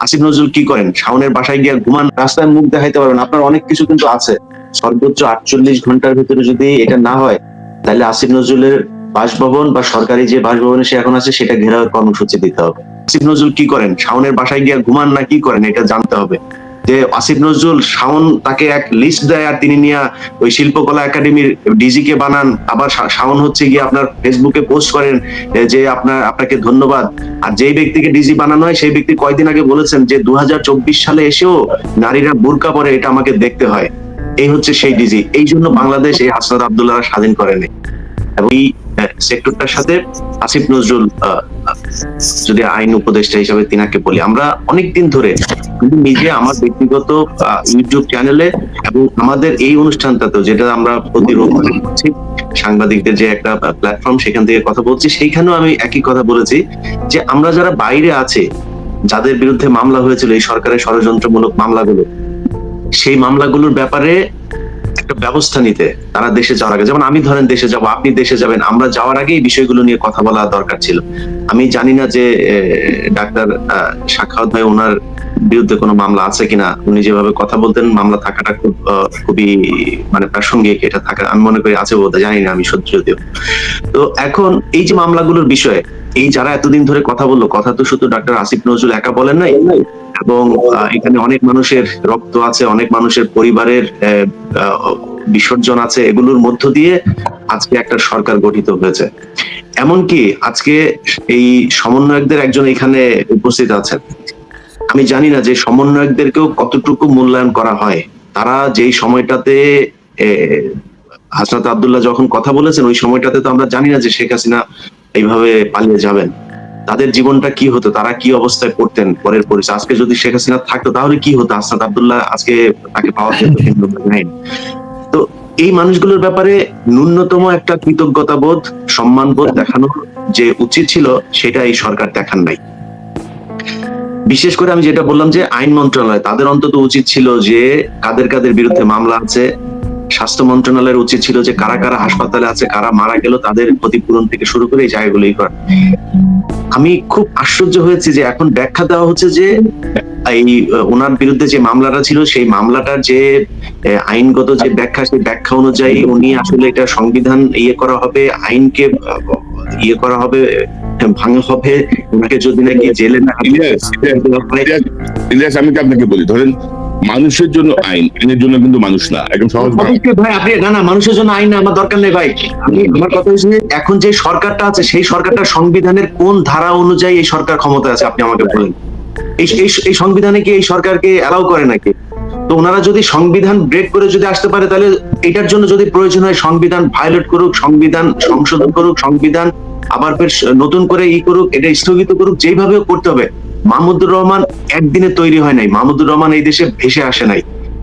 আসিফ নজরুল কি করেন? শাওনের বাসায় গিয়ে ঘুমান, রাস্তায় মুখ দেখাইতে পারবেন, আপনার অনেক কিছু কিন্তু আছে। সর্বোচ্চ 48 ঘন্টার ভিতরে যদি এটা না হয়, তাহলে আসিফ নজরুলের বাসভবন বা সরকারি যে বাসভবনে সে এখন আছে সেটা ঘেরাওয়ের কর্মসূচি দিতে হবে। আসিফ নজরুল কি করেন? শাওনের বাসায় গিয়ে ঘুমান না কি করেন, এটা জানতে হবে। যে আসিফ নজরুল, শাওন তাকে এক লিস্ট দেয় আর তিনি নিয়ে ওই শিল্পকলা একাডেমির ডিজি কে বানান, আবার শাওন হচ্ছে গিয়ে আপনার ফেসবুকে পোস্ট করেন যে আপনাকে ধন্যবাদ। আর যেই ব্যক্তিকে ডিজি বানানো হয় সেই ব্যক্তি কয়েকদিন আগে বলেছেন যে 2024 সালে এসেও নারীরা বোরকা পরে, এটা আমাকে দেখতে হয়। এই হচ্ছে সেই ডিজি। এই জন্য বাংলাদেশ এই হাসনাত আব্দুল্লাহ স্বাধীন করেনি। এবং এই সেক্টরটার সাথে আসিফ নজরুল যদি আইন উপদেষ্টা হিসাবে তিনাকে বলি, আমরা অনেকদিন ধরে কিন্তু নিজে আমার ব্যক্তিগত ইউটিউব চ্যানেলে এবং আমাদের এই অনুষ্ঠানটাতেও, যেটা আমরা প্রতি রোববার করছি, সাংবাদিকদের যে একটা প্ল্যাটফর্ম, সেখান থেকে কথা বলছি, সেইখানেও আমি একই কথা বলেছি যে আমরা যারা বাইরে আছে, যাদের বিরুদ্ধে মামলা হয়েছিল এই সরকারের ষড়যন্ত্রমূলক মামলাগুলো, সেই মামলাগুলোর ব্যাপারে একটা ব্যবস্থা নিতে তারা দেশে যাওয়ার আগে, যেমন আমি ধরেন দেশে যাব, আপনি দেশে যাবেন, আমরা যাওয়ার আগে এই বিষয়গুলো নিয়ে কথা বলা দরকার ছিল। আমি জানি না যে ডাক্তার সাখাওয়াত ভাই, ওনার বিরুদ্ধে কোনো মামলা আছে কিনা। উনি যেভাবে কথা বলতেন, মামলা থাকাটা খুবই মানে প্রাসঙ্গিক, এটা থাকা আমি মনে করি আছে বোধহয়, জানি না আমি সত্যি যদিও। তো এখন এই যে মামলাগুলোর বিষয়ে এই যারা এতদিন ধরে কথা বললো, কথা তো শুধু ডাক্তার আসিফ নজরুল একা বলেন নাই, এবং এখানে অনেক মানুষের রক্ত আছে, অনেক মানুষের পরিবারের বিসর্জন আছে, এগুলোর মধ্য দিয়ে আজকে একটা সরকার গঠিত হয়েছে। এমনকি আজকে এই সমন্বয়কদের একজন এখানে উপস্থিত আছেন। আমি জানি না যে সমন্বয়কদেরকেও কতটুকু মূল্যায়ন করা হয়। তারা যেই সময়টাতে হাসনাত আব্দুল্লাহ যখন কথা বলেছেন, ওই সময়টাতে তো আমরা জানি না যে শেখ হাসিনা এইভাবে পালিয়ে যাবেন। তাদের জীবনটা কি হতো, তারা কি অবস্থায় পড়তেন পরের পরিচয়। আজকে যদি শেখ হাসিনা থাকতো তাহলে কি হতো, হাসনাত আব্দুল্লাহ আজকে তাকে পাওয়া যেত কিন্তু নাই। তো এই মানুষগুলোর ব্যাপারে ন্যূনতম একটা কৃতজ্ঞতা বোধ, সম্মান বোধ দেখানো যে উচিত ছিল, সেটা এই সরকার দেখান নাই। বিশেষ করে আমি যেটা বললাম যে আইন মন্ত্রণালয়, তাদের অন্তত উচিত ছিল যে কাদের কাদের বিরুদ্ধে মামলা আছে। স্বাস্থ্য মন্ত্রণালয়ের উচিত ছিল যে কারা কারা হাসপাতালে আছে, কারা মারা গেল, তাদের ক্ষতিপূরণ থেকে শুরু করে এই জায়গাগুলোই করা। আমি খুব আশ্চর্য হয়েছি যে এখন ব্যাখ্যা দেওয়া হচ্ছে যে এই ওনার বিরুদ্ধে যে মামলাটা ছিল, সেই মামলাটার যে আইনগত যে ব্যাখ্যা, সেই ব্যাখ্যা অনুযায়ী উনি আসলে এটা সংবিধান করা হবে, আইনকে করা হবে, ভাঙা হবে, ওনাকে যদি নাকি জেলে না। ইলিয়াস, আমি কি আপনাকে বলি, ধরেন মানুষের জন্য আইন, আইনের জন্য কিন্তু মানুষ না, একদম সহজ ভাই। আপনি না মানুষের জন্য আইন না, আমার দরকার নেই ভাই। আমার কথা হচ্ছে এখন যে সরকারটা আছে, সেই সরকারটা সংবিধানের কোন ধারা অনুযায়ী এই সরকার ক্ষমতা আছে, আপনি আমাকে বলেন। এই সংবিধানে কি এই সরকারকে অ্যালাউ করে নাকি? তো ওনারা যদি সংবিধান ব্রেক করে যদি আসতে পারে, তাহলে এটার জন্য যদি প্রয়োজন হয় সংবিধান ভায়োলেট করুক, সংবিধান সংশোধন করুক, সংবিধান আবার ফের নতুন করে করুক, এটা স্থগিত করুক, যেভাবে করতে হবে। মাহমুদুর রহমান একদিনে তৈরি হয় নাই, মাহমুদুর রহমান এই দেশে ভেসে আসে নাই।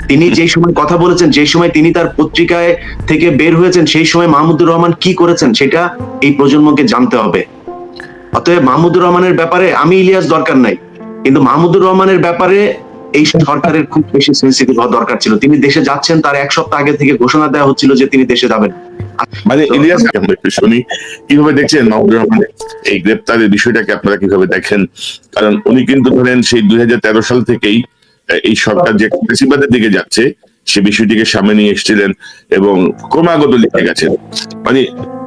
তিনি যেই সময় কথা বলেছেন, যেই সময় তিনি তার পত্রিকায় থেকে বের হয়েছেন, সেই সময় মাহমুদুর রহমান কি করেছেন সেটা এই প্রজন্মকে জানতে হবে। অতএব মাহমুদুর রহমানের ব্যাপারে আমি ইলিয়াস দরকার নাই, কিন্তু মাহমুদুর রহমানের ব্যাপারে এই সরকারের খুব বেশি সেন্সিটিভ হওয়া দরকার ছিল। তিনি দেশে যাচ্ছেন, তার এক সপ্তাহ আগে থেকে ঘোষণা দেওয়া হচ্ছিল যে তিনি দেশে যাবেন। মানে ইলিয়াস, শুনি কিভাবে দেখছেন মাহমুদুর রহমানের এই গ্রেপ্তারের বিষয়টাকে, আপনারা কিভাবে দেখেন? কারণ উনি কিন্তু ধরেন সেই 2013 সাল থেকেই এই সরকার যে ফ্যাসিবাদের দিকে যাচ্ছে সে বিষয়টিকে সামনে নিয়ে এসেছিলেন এবং ক্রমাগত লিখে গেছেন। মানে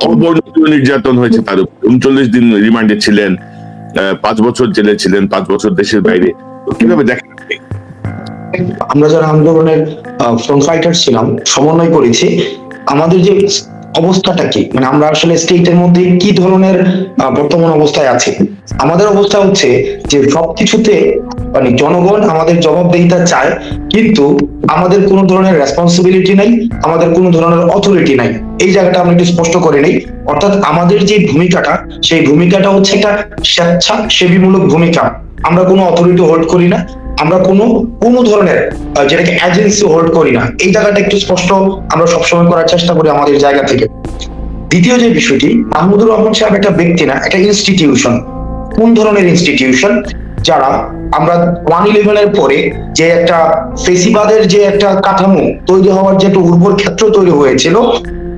অবর্ণিত নির্যাতন হয়েছে তার উপর, 39 দিন রিমান্ডে ছিলেন, 5 বছর জেলে ছিলেন, 5 বছর দেশের বাইরে। কিভাবে দেখেন? আমরা যারা আন্দোলনের ফ্রন্ট ফাইটার ছিলাম, সমন্বয় করেছি, আমাদের যে অবস্থাটা কি, মানে আমরা আসলে স্টেটের মধ্যে কি ধরনের বর্তমান অবস্থায় আছি। আমাদের অবস্থা হচ্ছে যে সবকিছুতে মানে জনগণ আমাদের জবাবদিহিতা চায়, কিন্তু আমাদের কোনো ধরনের রেসপন্সিবিলিটি নাই, আমাদের কোনো ধরনের অথরিটি নাই। এই জায়গাটা আমরা একটু স্পষ্ট করে নেই। অর্থাৎ আমাদের যে ভূমিকাটা, সেই ভূমিকাটা হচ্ছে একটা স্বেচ্ছাসেবীমূলক ভূমিকা। আমরা কোনো অথরিটি হোল্ড করি না, আমরা কোনো ধরনের যেটাকে এজেন্সি হোল্ড করি না। এই জায়গাটা একটু স্পষ্ট আমরা সবসময় করার চেষ্টা করি আমাদের জায়গা থেকে। দ্বিতীয় যে বিষয়টি, মাহমুদুর রহমান সাহেব একটা ব্যক্তি না, একটা ইনস্টিটিউশন। কোন ধরনের ইনস্টিটিউশন? যারা আমরা 1/11 এর পরে যে একটা ফেসিবাদের যে একটা কাঠামো তৈরি হওয়ার যে একটা উর্বর ক্ষেত্র তৈরি হয়েছিল,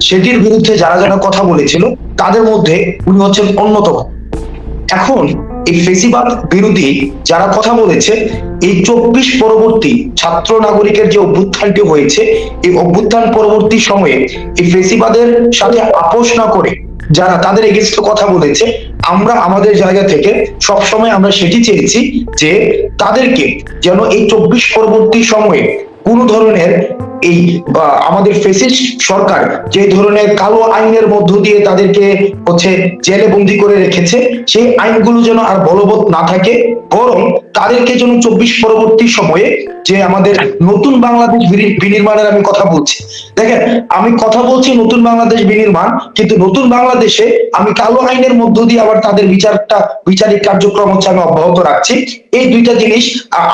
সেটির বিরুদ্ধে যারা যারা কথা বলেছিল, তাদের মধ্যে উনি হচ্ছেন অন্যতম। এখন এই ফেসিবাদ বিরোধী যারা কথা বলেছে, এই 24 পরবর্তী ছাত্র নাগরিকের যে অভ্যুত্থানটি হয়েছে, এই অভ্যুত্থান পরবর্তী সময়ে এই ফেসিবাদের সাথে আপোষ না করে যারা তাদের এগেইনস্টে কথা বলেছে, আমরা আমাদের জায়গা থেকে সবসময় আমরা সেটি চেয়েছি যে তাদেরকে যেন এই 24 পরবর্তী সময়ে কোন ধরনের এই আমাদের ফেসিস্ট সরকার যে ধরনের কালো আইনের মধ্য দিয়ে তাদেরকে হচ্ছে জেলে বন্দি করে রেখেছে, সেই আইনগুলো যেন আর বলবৎ না থাকে, বরং তাদেরকে যেন 24 পরবর্তী সময়ে যে আমাদের নতুন বাংলাদেশ বিনির্মাণের আমি কথা বলছি। দেখেন, আমি কথা বলছি নতুন বাংলাদেশ বিনির্মাণ, কিন্তু নতুন বাংলাদেশে আমি কালো আইনের মধ্য দিয়ে আবার তাদের বিচারিক কার্যক্রম হচ্ছে আমি অব্যাহত রাখছি। এই দুইটা জিনিস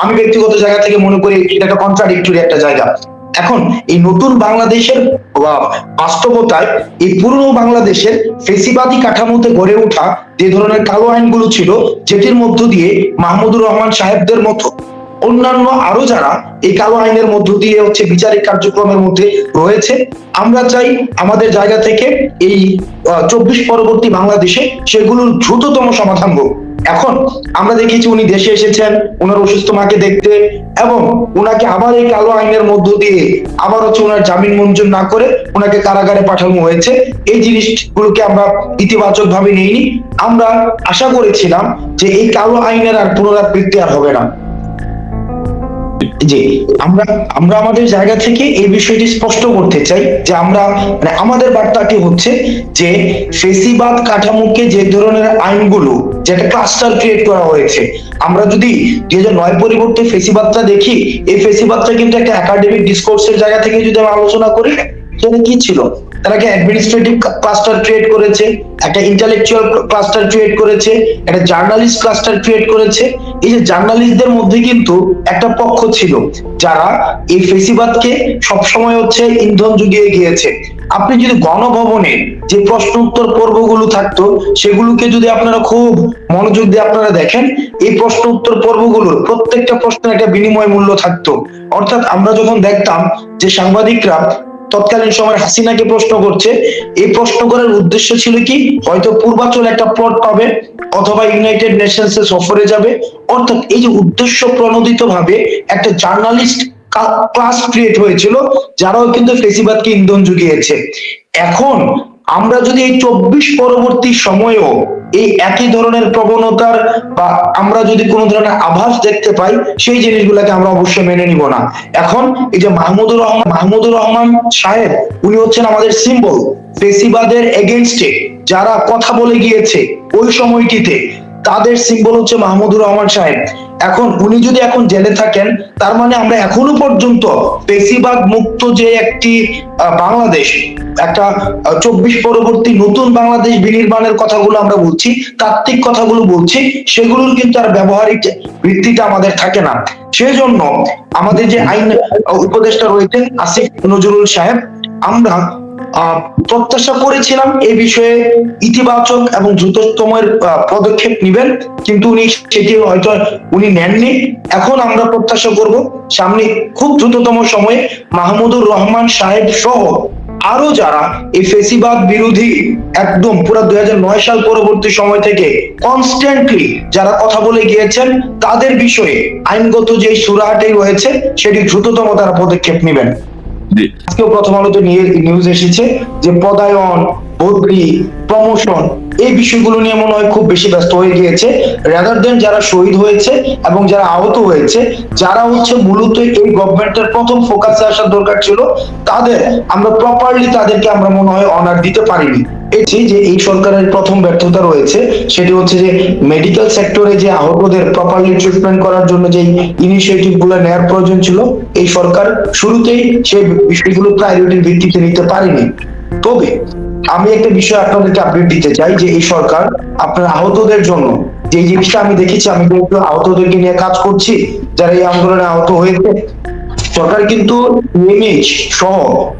আমি ব্যক্তিগত জায়গা থেকে মনে করি এটা একটা কন্ট্রাডিক্টরি একটা জায়গা। এখন এই নতুন বাংলাদেশের বাস্তবতায় এই পুরনো বাংলাদেশের ফেসিবাদী কাঠামোতে গড়ে ওঠা যে ধরনের কালো আইনগুলো ছিল, যেটির মধ্য দিয়ে মাহমুদুর রহমান সাহেবদের মতো অন্যান্য আরো যারা এই কালো আইনের মধ্য দিয়ে হচ্ছে বিচারিক কার্যক্রমের মধ্যে রয়েছে, আমরা চাই আমাদের জায়গা থেকে এই 24 পরবর্তী বাংলাদেশে সেগুলোর দ্রুততম সমাধান হোক। এখন আমরা দেখেছি উনি দেশে এসেছেন ওনার অসুস্থ মাকে দেখতে, এবং ওনাকে আবার এই কালো আইনের মধ্য দিয়ে আবার হচ্ছে ওনার জামিন মঞ্জুর না করে ওনাকে কারাগারে পাঠানো হয়েছে। এই জিনিসগুলোকে আমরা ইতিবাচক ভাবে নিইনি। আমরা আশা করেছিলাম যে এই কালো আইনের আর পুনরাবৃত্তি আর হবে না। জি, আমরা আমাদের জায়গা থেকে এই বিষয়টি স্পষ্ট করতে চাই যে আমরা মানে আমাদের বার্তাটি হচ্ছে যে ফেসিবাদ কাঠামোকে যে ধরনের আইনগুলো যেটা ক্লাস্টার ক্রিয়েট করা হয়েছে, আমরা যদি 2009 পরিবর্তে ফেসিবাদটা দেখি, এই ফেসিবাদটা কিন্তু একটা একাডেমিক ডিসকোর্সের জায়গা থেকে যদি আমরা আলোচনা করি, সেটা কি ছিল? তারা একটা অ্যাডমিনিস্ট্রেটিভ ক্লাস্টার ক্রিয়েট করেছে, একটা ইন্টেলেকচুয়াল ক্লাস্টার ক্রিয়েট করেছে, একটা জার্নালিস্ট ক্লাস্টার ক্রিয়েট করেছে। এই যে জার্নালিস্টদের মধ্যে কিন্তু একটা পক্ষ ছিল যারা এই ফেসিবাদকে সবসময় হচ্ছে ইন্ধন জুগিয়ে গিয়েছে। আপনি যদি গণভবনে যে প্রশ্ন উত্তর পর্বগুলো থাকতো, সেগুলোকে যদি আপনারা খুব মনোযোগ দিয়ে আপনারা দেখেন, এই প্রশ্ন উত্তর পর্বগুলোর প্রত্যেকটা প্রশ্নের একটা বিনিময় মূল্য থাকতো। অর্থাৎ আমরা যখন দেখতাম যে সাংবাদিকরা তৎকালীন সময় হাসিনাকে প্রশ্ন করছে, এই প্রশ্ন করার উদ্দেশ্য ছিল কি, হয়তো পূর্বাচল একটা প্লট পাবে অথবা ইউনাইটেড নেশনস এ সফরে যাবে। অর্থাৎ এই যে উদ্দেশ্য প্রণোদিত ভাবে একটা জার্নালিস্ট ক্লাস ক্রিয়েট হয়েছিল, যারাও কিন্তু ফেসিবাদকে ইন্ধন জুগিয়েছে। এখন আমরা যদি এই 24 পরবর্তী সময়েও এই একই ধরনের প্রবণতার বা আমরা যদি কোনো ধরনের আভাস দেখতে পাই, সেই জিনিসগুলোকে আমরা অবশ্যই মেনে নিব না। এখন এই যে মাহমুদুর রহমান সাহেব, উনি হচ্ছেন আমাদের সিম্বল। ফেসিবাদের এগেইনস্টে যারা কথা বলে গিয়েছে ওই সময়টিতে, তাদের সিম্বল হচ্ছে মাহমুদুর রহমান সাহেব। এখন উনি যদি এখন জেলে থাকেন, তার মানে আমরা এখনো পর্যন্ত ফেসিবাদ মুক্ত যে একটি বাংলাদেশ, একটা 24 পরবর্তী নতুন বাংলাদেশ বিনির্মাণের কথাগুলো আমরা বলছি, তাত্ত্বিক কথাগুলো বলছি, সেগুলোর কিন্তু আর ব্যবহারিক ভিত্তিটা আমাদের থাকে না। সেজন্য আমাদের যে আইন উপদেষ্টা রয়েছেন আসিফ নজরুল সাহেব, আমরা প্রত্যাশা করেছিলাম এই বিষয়ে ইতিবাচক এবং দ্রুততম পদক্ষেপ নেবেন, কিন্তু উনি সেটি হয়তো উনি নেননি। এখন আমরা প্রত্যাশা করব সামনে খুব দ্রুততম সময়ে মাহমুদুর রহমান সাহেব সহ আরো যারা এই ফেসিবাদ বিরোধী একদম পুরো 2009 সাল পরবর্তী সময় থেকে কনস্ট্যান্টলি যারা কথা বলে গিয়েছেন, তাদের বিষয়ে আইনগত যে সুরাহাটি রয়েছে সেটি দ্রুততম তারা পদক্ষেপ নেবেন। আজকেও প্রথম আলোতে নিউজ এসেছে যে পদায়ন, বদলি, প্রমোশন, এই বিষয়গুলো নিয়ে মনে হয় খুব বেশি ব্যস্ত হয়ে গিয়েছে, রাদার দেন যারা শহীদ হয়েছে এবং যারা আহত হয়েছে, যারা হচ্ছে মূলত এই গভর্নমেন্টের প্রথম ফোকাসে আসার দরকার ছিল, তাদের আমরা প্রপারলি তাদেরকে আমরা মনে হয় অনার দিতে পারিনি। যে এই সরকারের প্রথম ব্যর্থতা রয়েছে সেটি হচ্ছে যে মেডিকেল সেক্টরে যে আহতদের প্রপারলি ট্রিটমেন্ট করার জন্য যে ইনিশিয়েটিভ গুলো নেওয়ার প্রয়োজন ছিল, এই সরকার শুরুতেই সেই বিষয়গুলো প্রায়োরিটির ভিত্তিতে নিতে পারেনি। তবে আমি একটা বিষয় আপনাদেরকে আপডেট দিতে চাই যে এই সরকার আপনার আহতদের জন্য যে জিনিসটা আমি দেখেছি, আমি কিন্তু আহতদেরকে নিয়ে কাজ করছি যারা এই আন্দোলনে আহত হয়েছে, সরকার কিন্তু এমএইচ সহ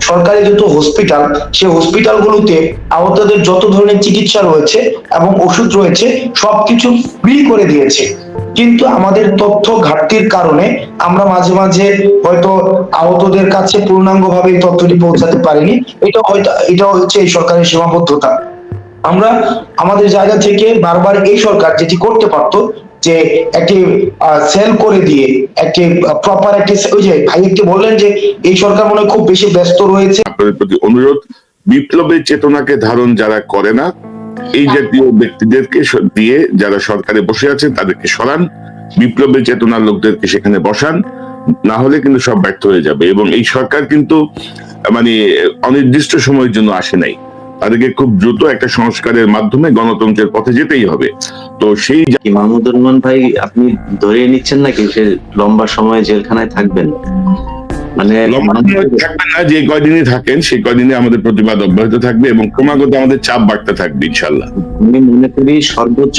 সরকারি যত হসপিটাল, সেই হসপিটাল গুলোতে আহতদের যত ধরনের চিকিৎসা রয়েছে এবং ওষুধ রয়েছে সবকিছু ফ্রি করে দিয়েছে। কিন্তু আমাদের তথ্য ঘাটতির কারণে আমরা মাঝে মাঝে হয়তো আহতদের কাছে পূর্ণাঙ্গভাবে এই তথ্যটি পৌঁছাতে পারিনি। এটা হচ্ছে এই সরকারের সীমাবদ্ধতা। আমরা আমাদের জায়গা থেকে বারবার এই সরকার যেটি করতে পারতো যে একটি সেল করে দিয়ে একটি প্রপার একটি, ওই যে ভাই একটি বললেন যে এই সরকার মনে হয় খুব বেশি ব্যস্ত রয়েছে। আপনাদের প্রতি অনুরোধ, বিপ্লবের চেতনাকে ধারণ যারা করে না, এই জাতীয় ব্যক্তিদেরকে দিয়ে যারা সরকারে বসে আছেন তাদেরকে সরান, বিপ্লবের চেতনার লোকদেরকে সেখানে বসান, না হলে কিন্তু সব ব্যর্থ হয়ে যাবে। এবং এই সরকার কিন্তু মানে অনির্দিষ্ট সময়ের জন্য আসে নাই, তাদেরকে খুব দ্রুত একটা সংস্কারের মাধ্যমে গণতন্ত্রের পথে যেতেই হবে। তো সেই কি মাহমুদুর রহমান ভাই আপনি ধরে নিচ্ছেন নাকি সে লম্বা সময় জেলখানায় থাকবেন? মানে লম্বা সময় থাকবেন না, যে কয়দিনই থাকেন সেই কয়দিনে আমাদের প্রতিবাদ অব্যাহত থাকবে এবং ক্রমাগত আমাদের চাপ বাড়তে থাকবে ইনশাল্লাহ। আমি মনে করি সর্বোচ্চ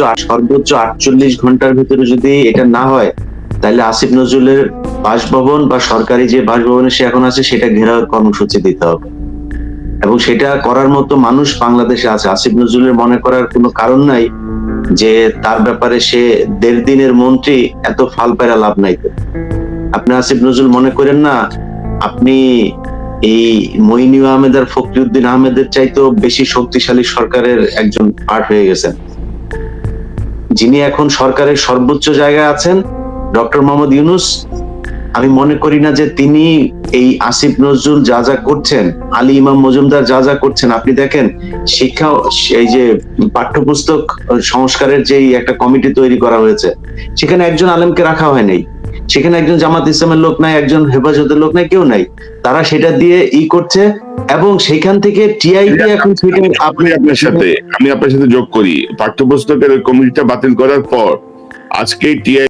48 ঘন্টার ভিতরে যদি এটা না হয়, তাহলে আসিফ নজরুলের বাসভবন বা সরকারি যে বাসভবনে সে এখন আছে সেটা ঘেরাওয়ের কর্মসূচি দিতে হবে। এবং সেটা করার মতো মানুষ বাংলাদেশে আছে। আসিফ নজরুলের মনে করার কোনো কারণ নাই যে তার ব্যাপারে সে 1.5 দিনের মন্ত্রী, এত ফাল পায়রা লাভ নাই তো। আপনি আসিফ নজরুল মনে করেন না আপনি এই মইনুল আহমেদ আর ফখরুদ্দিন আহমেদের চাইতেও বেশি শক্তিশালী সরকারের একজন পার্ট হয়ে গেছেন, যিনি এখন সরকারের সর্বোচ্চ জায়গায় আছেন, ডক্টর মোহাম্মদ ইউনূস। আমি মনে করি না যে তিনি এই আসিফ নজরুল যা যা করছেন, আলী ইমাম মজুমদার যা যা করছেন, আপনি দেখেন শিক্ষা, এই যে পাঠ্যপুস্তক সংস্কারের যে একটা কমিটি তৈরি করা হয়েছে, সেখানে একজন আলেমকে রাখা হয় নাই, সেখানে একজন জামাত ইসলামের লোক নাই, একজন হেফাজতের লোক নাই, কেউ নাই। তারা সেটা দিয়ে করছে এবং সেখান থেকে টিআইবি এখন সেটা আমি আপনার সাথে যোগ করি, পাঠ্যপুস্তকের কমিটিটা বাতিল করার পর আজকে টিআই